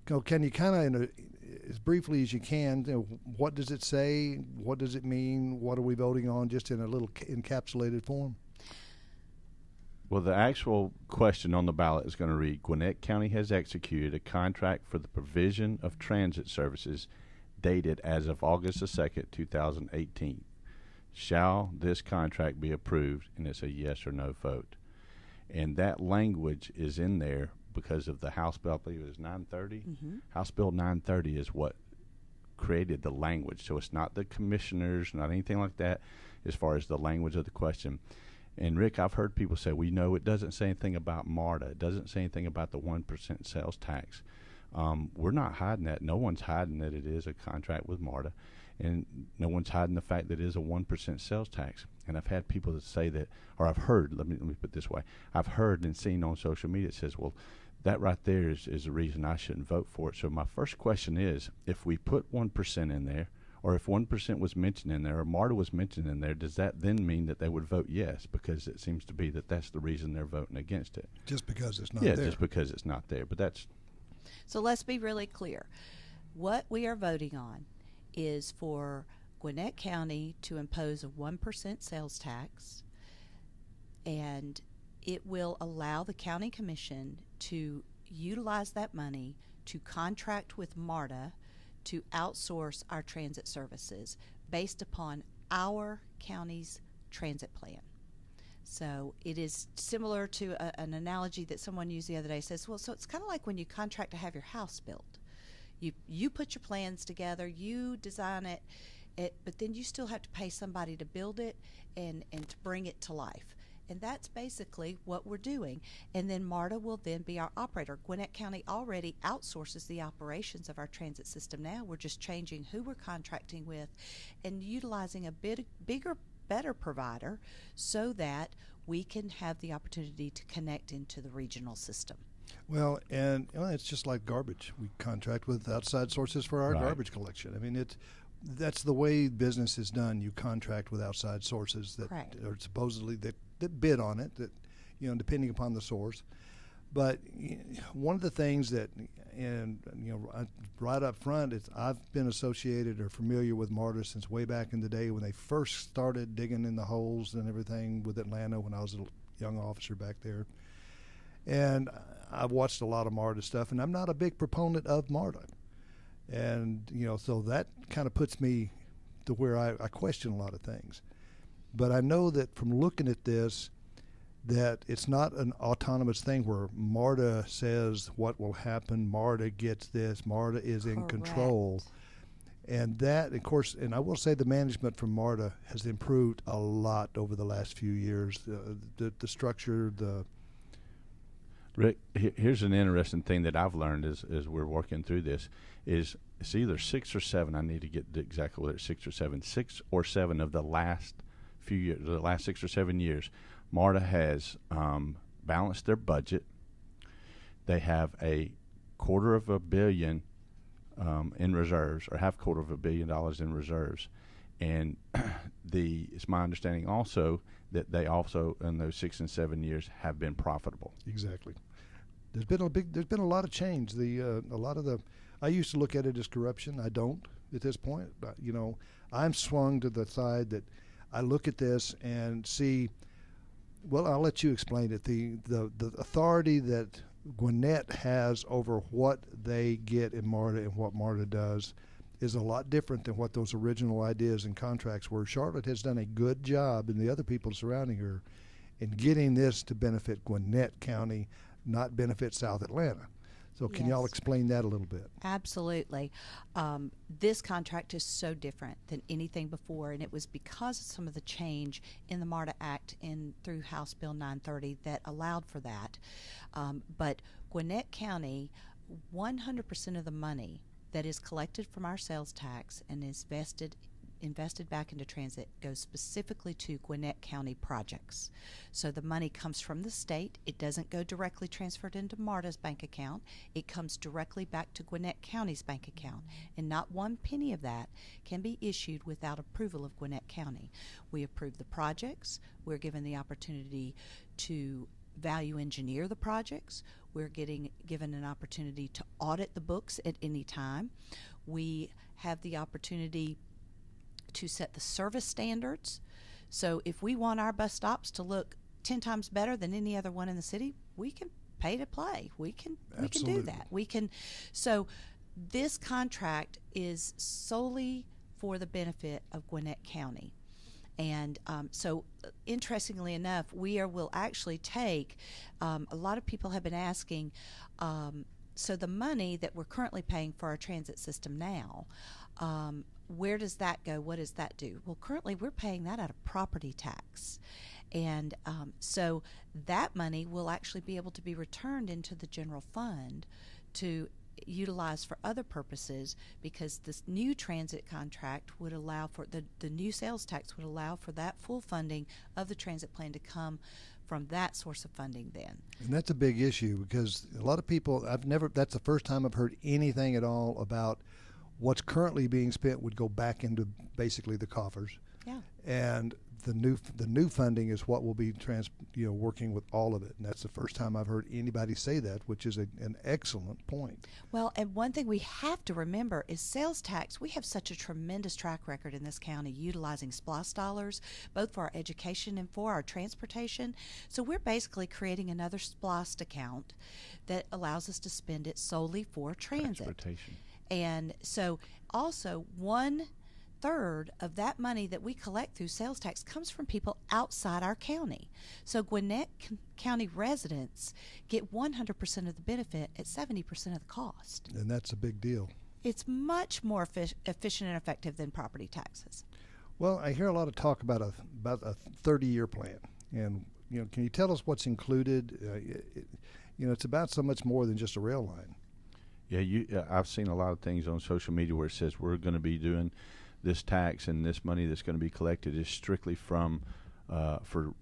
Can you kind of, as briefly as you can, what does it say? What does it mean? What are we voting on, just in a little encapsulated form? Well, the actual question on the ballot is going to read, Gwinnett County has executed a contract for the provision of transit services dated as of August the 2nd, 2018. Shall this contract be approved? And it's a yes or no vote. And that language is in there because of the House Bill, I believe it was 930. Mm-hmm. House Bill 930 is what created the language. So it's not the commissioners, not anything like that, as far as the language of the question. And Rick, I've heard people say, well, it doesn't say anything about MARTA. It doesn't say anything about the 1% sales tax. We're not hiding that. No one's hiding that it is a contract with MARTA. And no one's hiding the fact that it is a 1% sales tax. And I've had people that say that, or I've heard, let me put it this way, I've heard and seen on social media, it says, well, that right there is the reason I shouldn't vote for it. So my first question is, if we put 1% in there, or if 1% was mentioned in there, or MARTA was mentioned in there, does that then mean that they would vote yes? Because it seems to be that that's the reason they're voting against it. Just because it's not there. Yeah, just because it's not there. But that's... So let's be really clear. What we are voting on is for Gwinnett County to impose a 1% sales tax, and it will allow the county commission to utilize that money to contract with MARTA to outsource our transit services based upon our county's transit plan. So it is similar to an analogy that someone used the other day. Says, well, so it's kind of like when you contract to have your house built. You put your plans together, you design it, but then you still have to pay somebody to build it and to bring it to life. And that's basically what we're doing. And then MARTA will then be our operator. Gwinnett County already outsources the operations of our transit system now. We're just changing who we're contracting with and utilizing a bigger, better provider so that we can have the opportunity to connect into the regional system. Well, and it's just like garbage. We contract with outside sources for our garbage collection. I mean, that's the way business is done. You contract with outside sources that are supposedly that bid on it, that, depending upon the source. But one of the things that, right up front, I've been associated or familiar with MARTA since way back in the day when they first started digging in the holes and everything with Atlanta when I was a young officer back there. And I've watched a lot of MARTA stuff, and I'm not a big proponent of MARTA. And, so that kind of puts me to where I question a lot of things. But I know that from looking at this, that it's not an autonomous thing where MARTA says what will happen, MARTA gets this, MARTA is in control. And that, of course, and I will say the management from MARTA has improved a lot over the last few years. The structure, Rick, here's an interesting thing that I've learned as we're working through this is it's either 6 or 7. I need to get exactly whether it's 6 or 7. 6 or 7 of the last few years, the last 6 or 7 years, MARTA has balanced their budget. They have $250 million in reserves, or $250 million in reserves, and it's my understanding also that they also in those 6 and 7 years have been profitable. Exactly. There's been a lot of change. I used to look at it as corruption. I don't at this point. But, I'm swung to the side that I look at this and see. Well, I'll let you explain it. The authority that Gwinnett has over what they get in MARTA and what MARTA does is a lot different than what those original ideas and contracts were. Charlotte has done a good job, and the other people surrounding her, in getting this to benefit Gwinnett County, not benefit South Atlanta. So can y'all explain that a little bit? Absolutely. This contract is so different than anything before, and it was because of some of the change in the MARTA Act through House Bill 930 that allowed for that. But Gwinnett County, 100% of the money that is collected from our sales tax and is invested back into transit goes specifically to Gwinnett County projects. So the money comes from the state. It doesn't go directly transferred into MARTA's bank account. It comes directly back to Gwinnett County's bank account, and not one penny of that can be issued without approval of Gwinnett County. We approve the projects. We're given the opportunity to value engineer the projects. We're given an opportunity to audit the books at any time. We have the opportunity to set the service standards. So if we want our bus stops to look 10 times better than any other one in the city, we can pay to play. We can do that. So this contract is solely for the benefit of Gwinnett County. And so, interestingly enough, will actually take, a lot of people have been asking, so the money that we're currently paying for our transit system now, where does that go? What does that do? Well, currently we're paying that out of property tax. And so that money will actually be able to be returned into the general fund to utilize for other purposes, because this new transit contract would allow for the new sales tax would allow for that full funding of the transit plan to come from that source of funding then. And that's a big issue, because a lot of people, that's the first time I've heard anything at all about what's currently being spent would go back into basically the coffers. Yeah. And the new funding is what will be working with all of it, and that's the first time I've heard anybody say that, which is an excellent point. Well, and one thing we have to remember is sales tax. We have such a tremendous track record in this county utilizing SPLOST dollars, both for our education and for our transportation. So we're basically creating another SPLOST account that allows us to spend it solely for transit. Transportation. And so also 1/3 of that money that we collect through sales tax comes from people outside our county. So Gwinnett County residents get 100% of the benefit at 70% of the cost. And that's a big deal. It's much more efficient and effective than property taxes. Well, I hear a lot of talk about a 30-year plan, and can you tell us what's included? It's about so much more than just a rail line. Yeah, I've seen a lot of things on social media where it says we're going to be doing this tax, and this money that's going to be collected is strictly for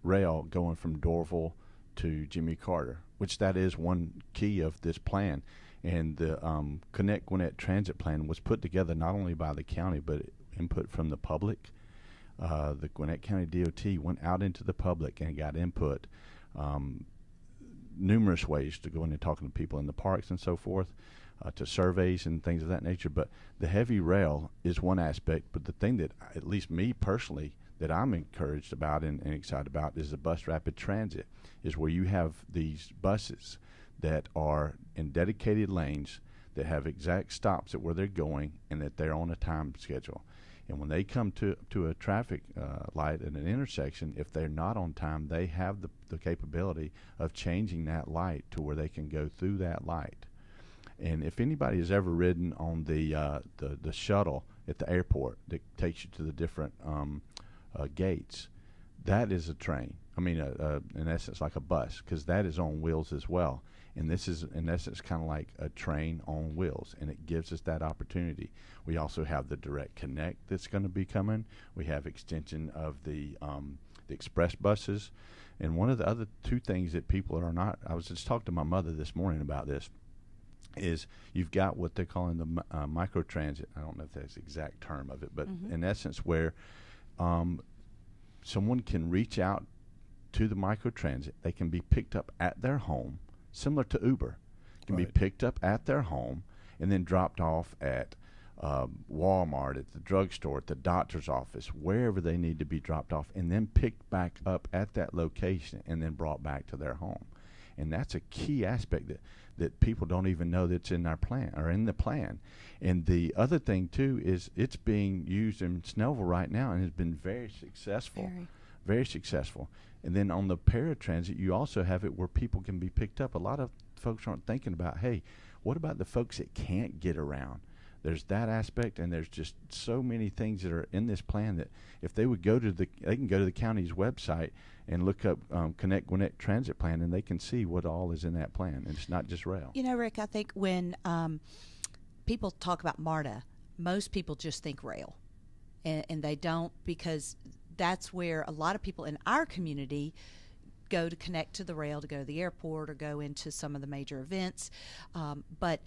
rail going from Dorville to Jimmy Carter, which that is one key of this plan. And the Connect Gwinnett Transit Plan was put together not only by the county, but input from the public. The Gwinnett County DOT went out into the public and got input, numerous ways to go in and talking to people in the parks and so forth, to surveys and things of that nature. But the heavy rail is one aspect, but the thing that, at least me personally, that I'm encouraged about and excited about is the bus rapid transit, is where you have these buses that are in dedicated lanes that have exact stops at where they're going and that they're on a time schedule. And when they come to a traffic light at an intersection, if they're not on time, they have the capability of changing that light to where they can go through that light. And if anybody has ever ridden on the shuttle at the airport that takes you to the different gates, that is a train. I mean, in essence, like a bus, because that is on wheels as well. And this is, in essence, kind of like a train on wheels, and it gives us that opportunity. We also have the Direct Connect that's going to be coming. We have extension of the express buses. And one of the other two things that people are not, I was just talking to my mother this morning about this, is you've got what they're calling the microtransit. I don't know if that's the exact term of it, but in essence, where someone can reach out to the microtransit. They can be picked up at their home, similar to Uber. Can be picked up at their home and then dropped off at Walmart, at the drugstore, at the doctor's office, wherever they need to be dropped off, and then picked back up at that location and then brought back to their home. And that's a key aspect that people don't even know that's in our plan or in the plan. And the other thing too is it's being used in Snellville right now and has been very successful. Very successful. And then on the paratransit, you also have it where people can be picked up. A lot of folks aren't thinking about, hey, what about the folks that can't get around? There's that aspect, and there's just so many things that are in this plan that if they would they can go to the county's website and look up Connect Gwinnett Transit Plan, and they can see what all is in that plan. And it's not just rail. You know, Rick, I think when people talk about MARTA, most people just think rail, and they don't, because that's where a lot of people in our community go to connect to the rail, to go to the airport or go into some of the major events. But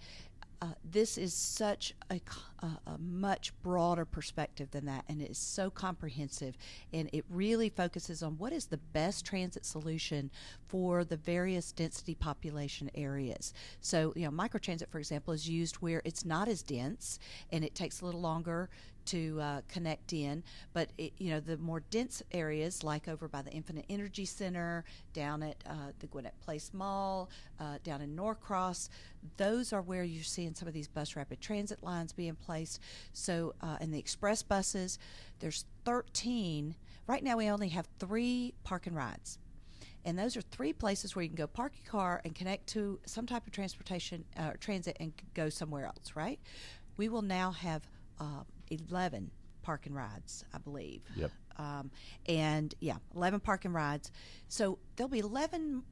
this is such a much broader perspective than that, and it's so comprehensive, and it really focuses on what is the best transit solution for the various density population areas. So, microtransit, for example, is used where it's not as dense and it takes a little longer to connect in, but the more dense areas, like over by the Infinite Energy Center, down at the Gwinnett Place Mall, down in Norcross, those are where you're seeing some of these bus rapid transit lines being placed. So, and the express buses, there's 13. Right now we only have 3 park and rides. And those are 3 places where you can go park your car and connect to some type of transportation, transit, and go somewhere else, right? We will now have 11 park and rides, I believe. Yep. 11 park and rides. So there'll be 11,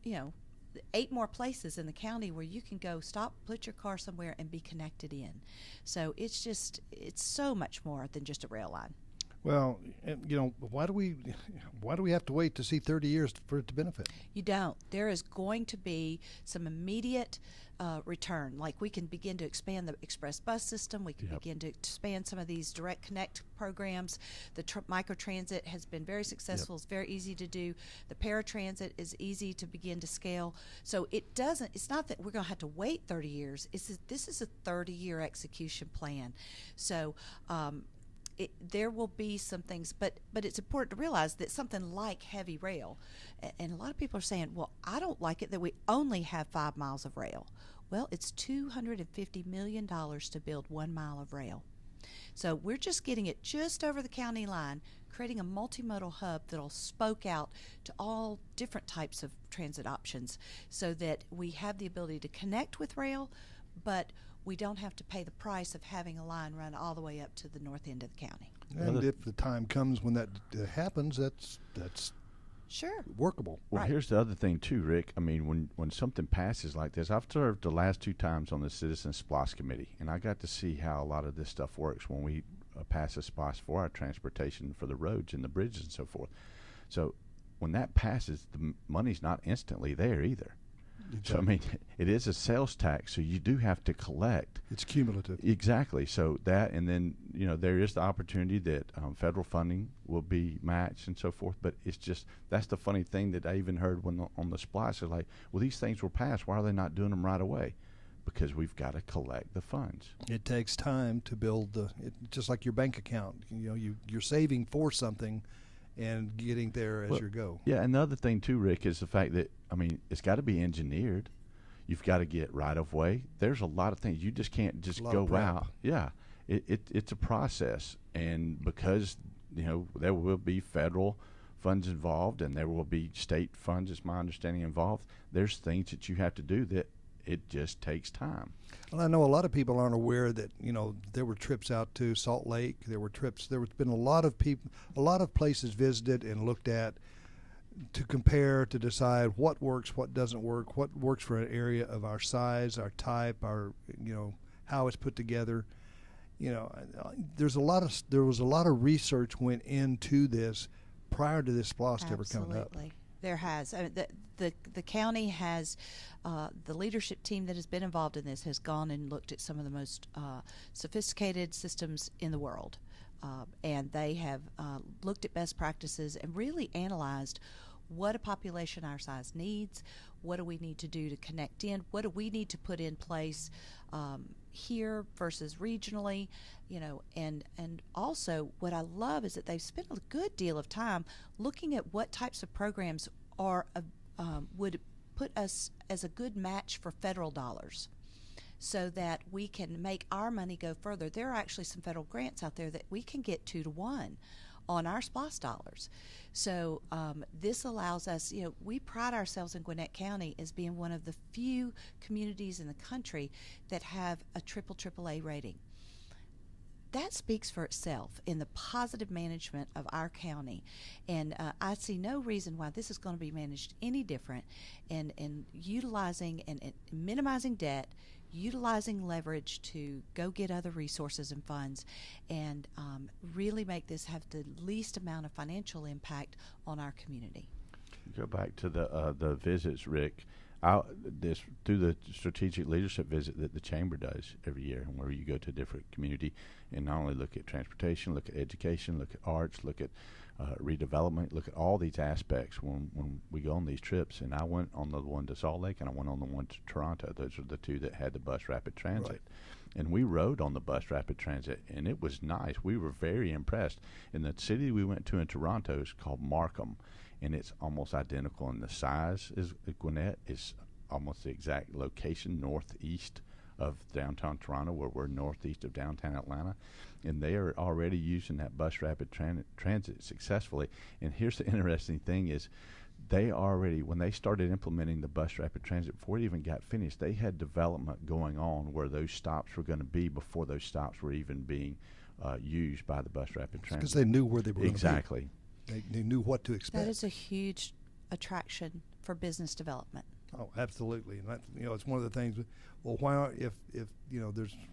8 more places in the county where you can go stop, put your car somewhere, and be connected in. So it's so much more than just a rail line. Well, why do we have to wait to see 30 years for it to benefit? You don't. There is going to be some immediate return. Like, we can begin to expand the express bus system. We can begin to expand some of these direct connect programs. The microtransit has been very successful. It's very easy to do. The paratransit is easy to begin to scale. So it's not that we're going to have to wait 30 years. This is a 30-year execution plan. So there will be some things, but it's important to realize that something like heavy rail, and a lot of people are saying, well, I don't like it that we only have 5 miles of rail. Well, it's $250 million to build 1 mile of rail. So we're just getting it just over the county line, creating a multimodal hub that'll spoke out to all different types of transit options so that we have the ability to connect with rail, but we don't have to pay the price of having a line run all the way up to the north end of the county. And if the time comes when that happens, that's sure workable. Well, right. Here's the other thing too, Rick. I mean, when something passes like this, I've served the last 2 times on the Citizen SPLOST Committee, and I got to see how a lot of this stuff works when we pass a SPLOST for our transportation for the roads and the bridges and so forth. So when that passes, the money's not instantly there either. Exactly. So, I mean, it is a sales tax, so you do have to collect. It's cumulative. Exactly. So that, and then, there is the opportunity that federal funding will be matched and so forth. But it's just, that's the funny thing that I even heard on the splice. They're like, well, these things were passed. Why are they not doing them right away? Because we've got to collect the funds. It takes time to build just like your bank account. You're saving for something and getting there as you go. Yeah, and the other thing too, Rick, is the fact that, it's got to be engineered. You've got to get right-of-way. There's a lot of things. You just can't just go out. Yeah, it's a process. And because, there will be federal funds involved and there will be state funds, is my understanding, involved, there's things that you have to do that it just takes time. Well, I know a lot of people aren't aware that there were trips out to Salt Lake. There were trips. There have been a lot of places visited and looked at to compare, to decide what works, what doesn't work, what works for an area of our size, our type, our how it's put together. There was a lot of research went into this prior to this SPLOST ever coming up. Absolutely. There has. The county has, the leadership team that has been involved in this has gone and looked at some of the most sophisticated systems in the world. And they have looked at best practices and really analyzed what a population our size needs, what do we need to do to connect in, what do we need to put in place here versus regionally, and also what I love is that they've spent a good deal of time looking at what types of programs would put us as a good match for federal dollars, so that we can make our money go further. There are actually some federal grants out there that we can get 2 to 1 on our SPLOST dollars. So this allows us, we pride ourselves in Gwinnett County as being one of the few communities in the country that have a AAA rating. That speaks for itself in the positive management of our county. And I see no reason why this is going to be managed any different in utilizing and minimizing debt, utilizing leverage to go get other resources and funds, and really make this have the least amount of financial impact on our community. Go back to the visits, Rick. this through the strategic leadership visit that the chamber does every year, where you go to a different community and not only look at transportation, look at education, look at arts, look at redevelopment, look at all these aspects when we go on these trips. And I went on the one to Salt Lake, and I went on the one to Toronto. Those are the two that had the bus rapid transit. Right. And we rode on the bus rapid transit, and it was nice. We were very impressed. And the city we went to in Toronto is called Markham, and it's almost identical in the size as Gwinnett. Is almost the exact location northeast of downtown Toronto, where we're northeast of downtown Atlanta. And they are already using that bus rapid transit successfully. And here's the interesting thing is, they already, when they started implementing the bus rapid transit, before it even got finished, they had development going on where those stops were going to be before those stops were even being used by the bus rapid transit. Because they knew where they were going to be. Exactly. They knew what to expect. That is a huge attraction for business development. Oh, absolutely. And that, it's one of the things. Well, why aren't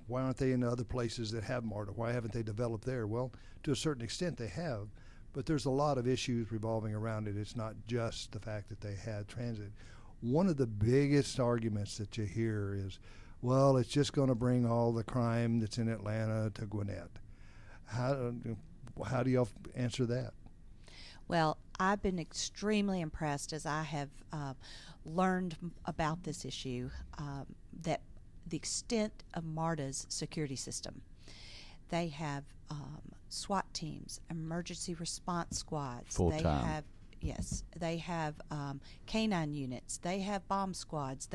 why aren't they in other places that have MARTA? Why haven't they developed there? Well, to a certain extent, they have. But there's a lot of issues revolving around it. It's not just the fact that they had transit. One of the biggest arguments that you hear is, well, it's just going to bring all the crime that's in Atlanta to Gwinnett. How do y'all answer that? Well, I've been extremely impressed as I have learned about this issue, that the extent of MARTA's security system. They have SWAT teams, emergency response squads. Full time. They have canine units. They have bomb squads.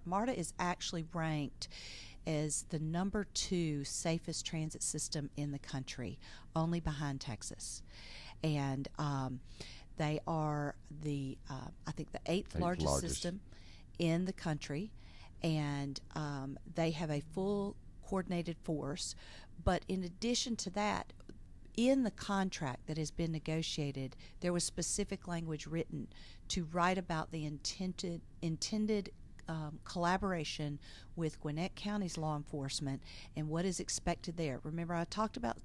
MARTA is actually ranked as the number 2 safest transit system in the country, only behind Texas. And they are I think the eighth largest system in the country, and they have a full coordinated force. But in addition to that, in the contract that has been negotiated, there was specific language written to write about the intended collaboration with Gwinnett County's law enforcement and what is expected there. Remember, I talked about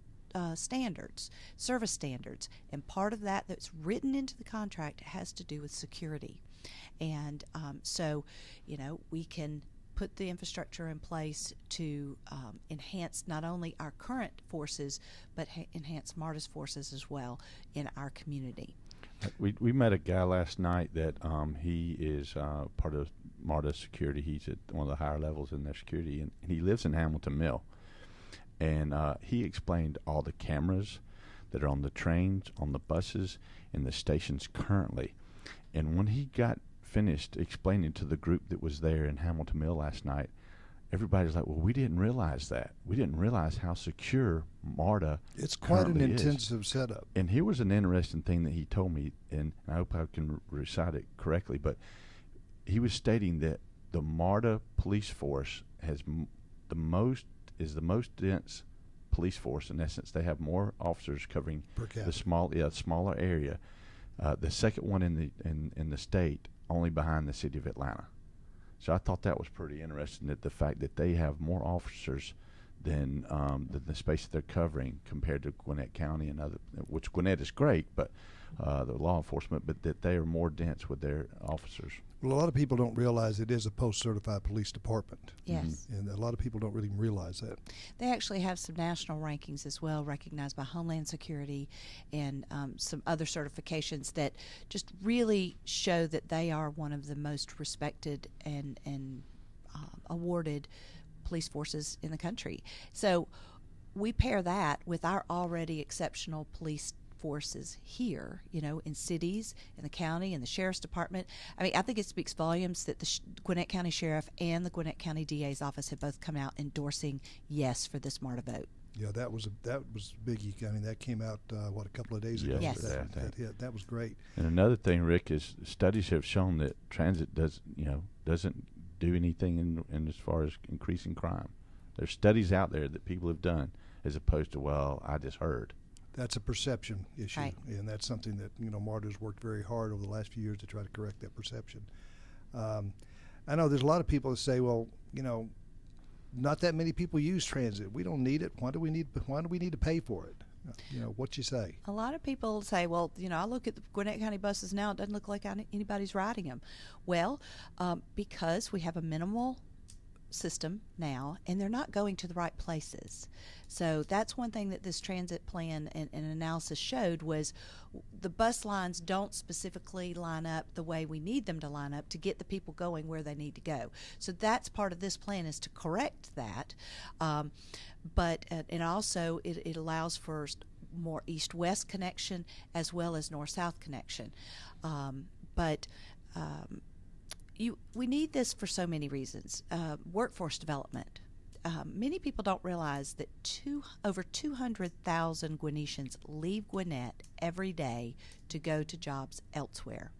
standards, service standards, and part of that's written into the contract has to do with security. And so, we can put the infrastructure in place to enhance not only our current forces, but enhance MARTA's forces as well in our community. We met a guy last night that he is part of MARTA security. He's at one of the higher levels in their security, and he lives in Hamilton Mill. And he explained all the cameras that are on the trains, on the buses, and the stations currently. And when he got finished explaining to the group that was there in Hamilton Mill last night, everybody's like, well, we didn't realize that. We didn't realize how secure MARTA It's quite an intensive setup. And here was an interesting thing that he told me, and I hope I can recite it correctly, but he was stating that the MARTA police force has the most dense police force. In essence, they have more officers covering the smaller area. The second one in the state, only behind the city of Atlanta. So I thought that was pretty interesting, that the fact that they have more officers than the space that they're covering compared to Gwinnett County and other, which Gwinnett is great, but the law enforcement, but that they are more dense with their officers. Well, a lot of people don't realize it is a post-certified police department. Yes. And a lot of people don't really realize that. They actually have some national rankings as well, recognized by Homeland Security and some other certifications that just really show that they are one of the most respected and awarded police forces in the country. So we pair that with our already exceptional police forces here, in cities, in the county, in the sheriff's department. I mean, I think it speaks volumes that the Gwinnett County Sheriff and the Gwinnett County DA's office have both come out endorsing yes for this MARTA vote. Yeah, that was biggie. I mean, that came out a couple of days ago. Yes. That hit. That was great. And another thing, Rick, is studies have shown that transit doesn't do anything in as far as increasing crime. There's studies out there that people have done, as opposed to, well, I just heard. That's a perception issue, right. And that's something that MARTA's worked very hard over the last few years to try to correct that perception. I know there's a lot of people that say, well, not that many people use transit. We don't need it. Why do we need to pay for it? What you say? A lot of people say, well, I look at the Gwinnett County buses now, it doesn't look like anybody's riding them. Well, because we have a minimal system now, and they're not going to the right places. So that's one thing that this transit plan and analysis showed was the bus lines don't specifically line up the way we need them to line up to get the people going where they need to go. So that's part of this plan, is to correct that. But and also it allows for more east-west connection as well as north-south connection. We need this for so many reasons. Workforce development. Many people don't realize that over 200,000 Gwinnetians leave Gwinnett every day to go to jobs elsewhere,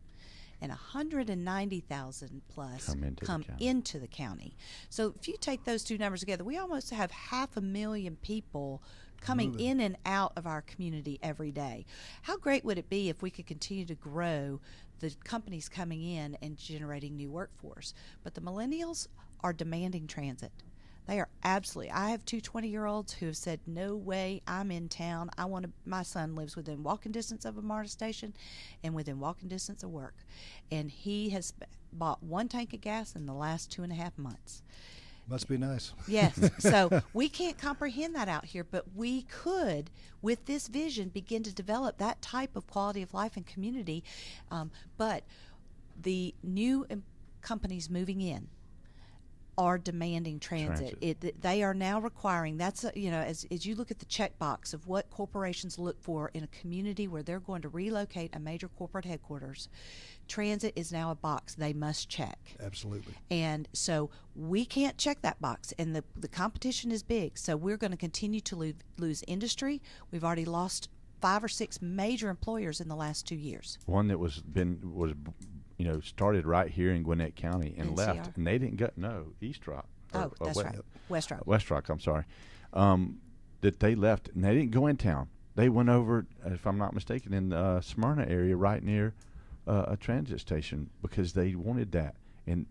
and 190,000 plus come into the county. So if you take those two numbers together, we almost have 500,000 people coming in and out of our community every day. How great would it be if we could continue to grow the companies coming in and generating new workforce? But the millennials are demanding transit. They are absolutely. I have two 20-year-olds who have said, no way, I'm in town. My son lives within walking distance of a MARTA station and within walking distance of work. And he has bought 1 tank of gas in the last 2.5 months. Must be nice. Yes. So we can't comprehend that out here, but we could, with this vision, begin to develop that type of quality of life and community. But the new companies moving in are demanding transit. They are now requiring, that's, as you look at the checkbox of what corporations look for in a community where they're going to relocate a major corporate headquarters, transit is now a box they must check. Absolutely. And so we can't check that box, and the competition is big. So we're going to continue to lose industry. We've already lost 5 or 6 major employers in the last 2 years. One that was started right here in Gwinnett County and NCR. left, and they didn't go, East Rock. That's right. West Rock. West Rock, I'm sorry. That they left, and they didn't go in town. They went over, if I'm not mistaken, in the Smyrna area right near a transit station because they wanted that. And,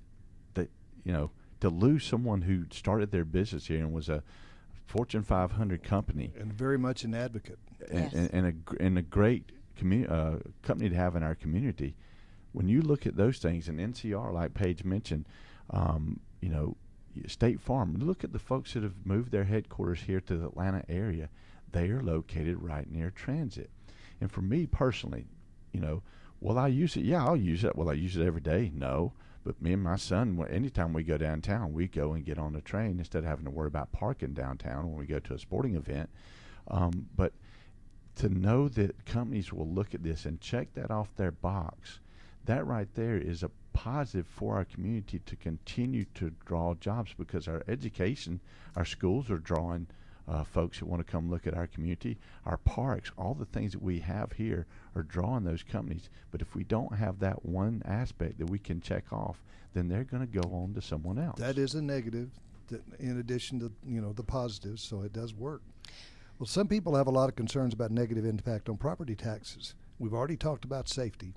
to lose someone who started their business here and was a Fortune 500 company. And very much an advocate. And a great company to have in our community. When you look at those things, and NCR, like Paige mentioned, State Farm, look at the folks that have moved their headquarters here to the Atlanta area. They are located right near transit. And for me personally, will I use it? Yeah, I'll use it. Will I use it every day? No. But me and my son, anytime we go downtown, we go and get on the train instead of having to worry about parking downtown when we go to a sporting event. But to know that companies will look at this and check that off their box, that right there is a positive for our community to continue to draw jobs, because our education, our schools are drawing folks that want to come look at our community. Our parks, all the things that we have here are drawing those companies. But if we don't have that one aspect that we can check off, then they're going to go on to someone else. That is a negative, in addition to the positives, so it does work. Well, some people have a lot of concerns about negative impact on property taxes. We've already talked about safety.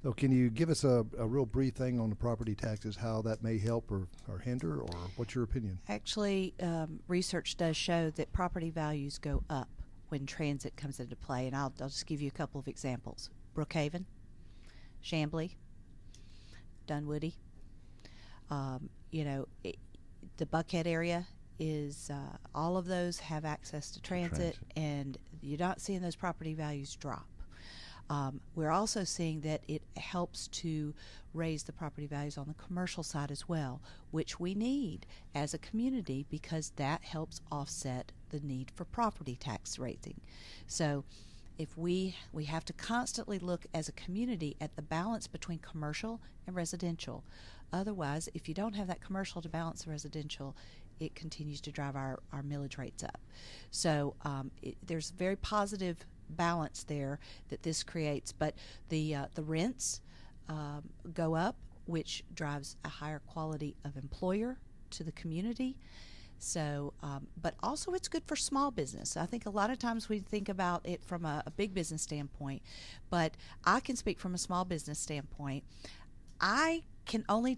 So can you give us a real brief thing on the property taxes, how that may help or hinder, or what's your opinion? Actually, research does show that property values go up when transit comes into play, and I'll just give you a couple of examples. Brookhaven, Chamblee, Dunwoody, the Buckhead area is all of those have access to transit, and you're not seeing those property values drop. We're also seeing that it helps to raise the property values on the commercial side as well, which we need as a community because that helps offset the need for property tax raising. So if we have to constantly look as a community at the balance between commercial and residential. Otherwise, if you don't have that commercial to balance the residential, it continues to drive our millage rates up. So there's very positive balance there that this creates, but the rents go up, which drives a higher quality of employer to the community. So, but also it's good for small business. I think a lot of times we think about it from a big business standpoint, but I can speak from a small business standpoint. I only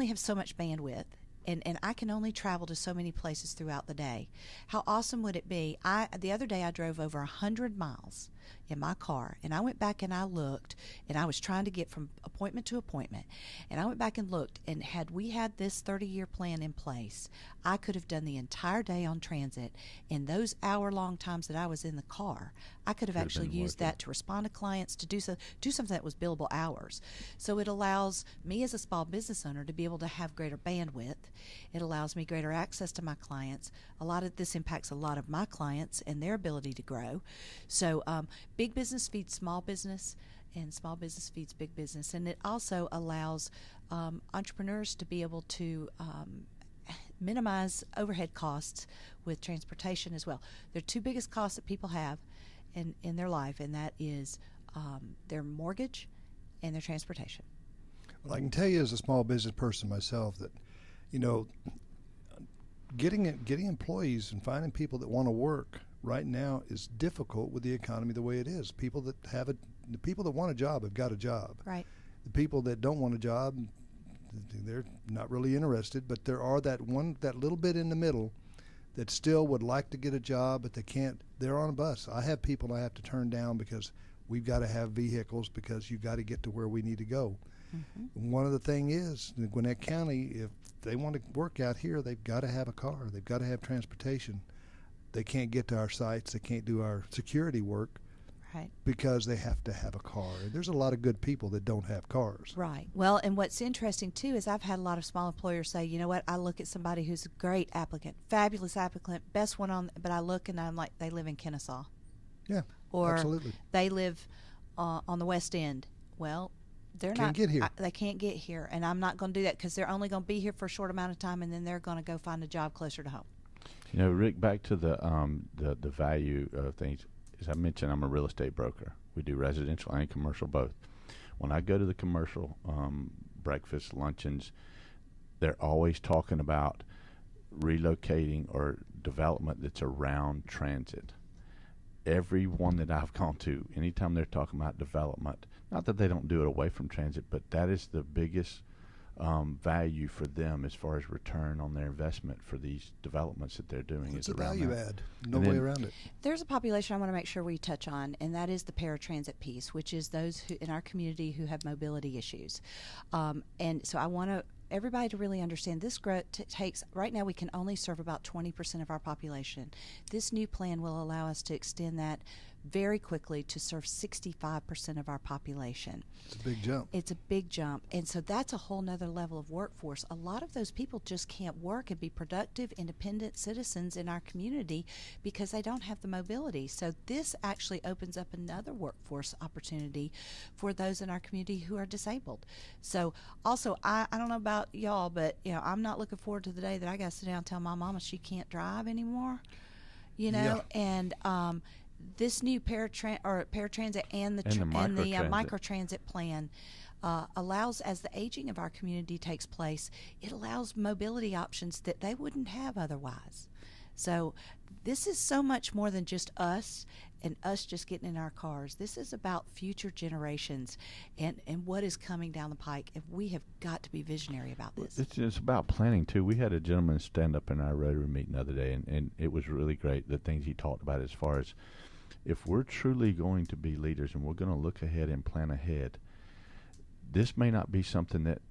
have so much bandwidth and I can only travel to so many places throughout the day. How awesome would it be? The other day I drove over 100 miles in my car, and I went back and I looked, and I was trying to get from appointment to appointment, and I went back and looked, and had we had this 30-year plan in place, I could have done the entire day on transit. In those hour-long times that I was in the car, I could have actually used that to respond to clients, to do something that was billable hours. So it allows me as a small business owner to be able to have greater bandwidth. It allows me greater access to my clients. A lot of this impacts a lot of my clients and their ability to grow. So big business feeds small business, and small business feeds big business. And it also allows entrepreneurs to be able to minimize overhead costs with transportation as well. Their two biggest costs that people have in their life, and that is their mortgage and their transportation. Well, I can tell you as a small business person myself that, getting employees and finding people that want to work right now is difficult with the economy the way it is. The people that want a job have got a job. Right. The people that don't want a job, they're not really interested, but there are that little bit in the middle that still would like to get a job, but they can't. They're on a bus. I have people I have to turn down because we've got to have vehicles because you've got to get to where we need to go. Mm-hmm. One of the things is in Gwinnett County, if they want to work out here, they've got to have a car. They've got to have transportation. They can't get to our sites. They can't do our security work. Right. Because they have to have a car. There's a lot of good people that don't have cars. Right. Well, and what's interesting, too, is I've had a lot of small employers say, you know what, I look at somebody who's a great applicant, fabulous applicant, best one on, but I look and I'm like, they live in Kennesaw. Yeah, or absolutely. They live on the West End. Well, they're can't get here. They can't get here, and I'm not going to do that because they're only going to be here for a short amount of time, and then they're going to go find a job closer to home. Rick, back to the value of things. As I mentioned, I'm a real estate broker. We do residential and commercial both. When I go to the commercial breakfast, luncheons, they're always talking about relocating or development that's around transit. Every one that I've gone to, anytime they're talking about development, not that they don't do it away from transit, but that is the biggest value for them as far as return on their investment for these developments that they're doing. It's a value add. No way around it. There's a population I want to make sure we touch on, and that is the paratransit piece, which is those who in our community who have mobility issues. And so I want everybody to really understand this growth takes, right now we can only serve about 20% of our population. This new plan will allow us to extend that very quickly to serve 65% of our population. It's a big jump. It's a big jump. And so that's a whole nother level of workforce. A lot of those people just can't work and be productive, independent citizens in our community because they don't have the mobility. So this actually opens up another workforce opportunity for those in our community who are disabled. So also, I don't know about y'all, but I'm not looking forward to the day that I got to sit down and tell my mama she can't drive anymore. Yeah. And this new paratransit and the microtransit plan allows, as the aging of our community takes place, it allows mobility options that they wouldn't have otherwise. So this is so much more than just us and us just getting in our cars. This is about future generations and what is coming down the pike, and we have got to be visionary about this. It's about planning, too. We had a gentleman stand up in our Rotary meeting the other day, and it was really great, the things he talked about as far as if we're truly going to be leaders and we're going to look ahead and plan ahead, this may not be something that,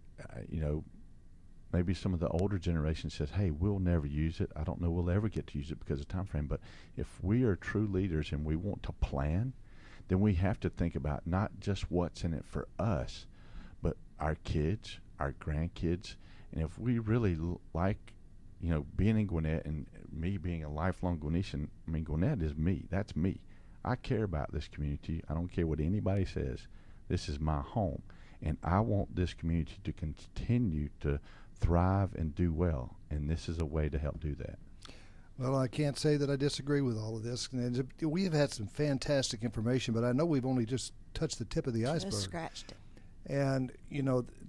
maybe some of the older generation says, hey, we'll never use it. I don't know we'll ever get to use it because of time frame. But if we are true leaders and we want to plan, then we have to think about not just what's in it for us, but our kids, our grandkids. And if we really like, being in Gwinnett and me being a lifelong Gwinnettian, Gwinnett is me. That's me. I care about this community. I don't care what anybody says. This is my home. And I want this community to continue to thrive and do well. And this is a way to help do that. Well, I can't say that I disagree with all of this. We have had some fantastic information, but I know we've only just touched the tip of the iceberg. Just scratched it. And,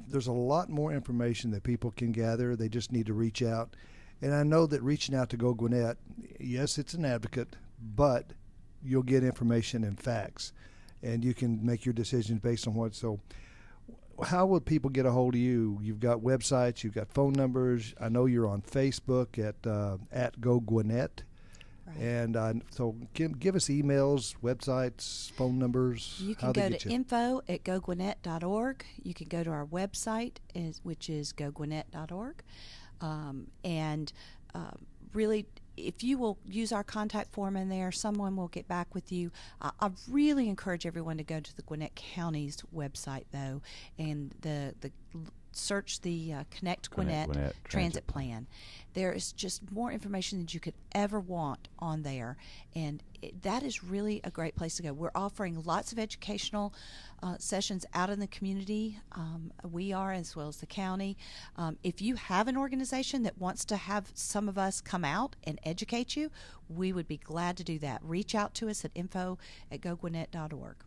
there's a lot more information that people can gather. They just need to reach out. And I know that reaching out to GO Gwinnett, yes, it's an advocate, but you'll get information and facts, and you can make your decisions based on what. So how would people get a hold of you? You've got websites, you've got phone numbers. I know you're on Facebook at GO Gwinnett. Right. And so give us emails, websites, phone numbers. You can go to info@gogwinnett.org. You can go to our website, which is gogwinnett.org. Really, if you will use our contact form in there, someone will get back with you. I really encourage everyone to go to the Gwinnett County's website, though, and search the Connect Gwinnett Transit Plan. There is just more information than you could ever want on there, and that is really a great place to go. We're offering lots of educational sessions out in the community. We are, as well as the county. If you have an organization that wants to have some of us come out and educate you, we would be glad to do that. Reach out to us at info@gogwinnett.org.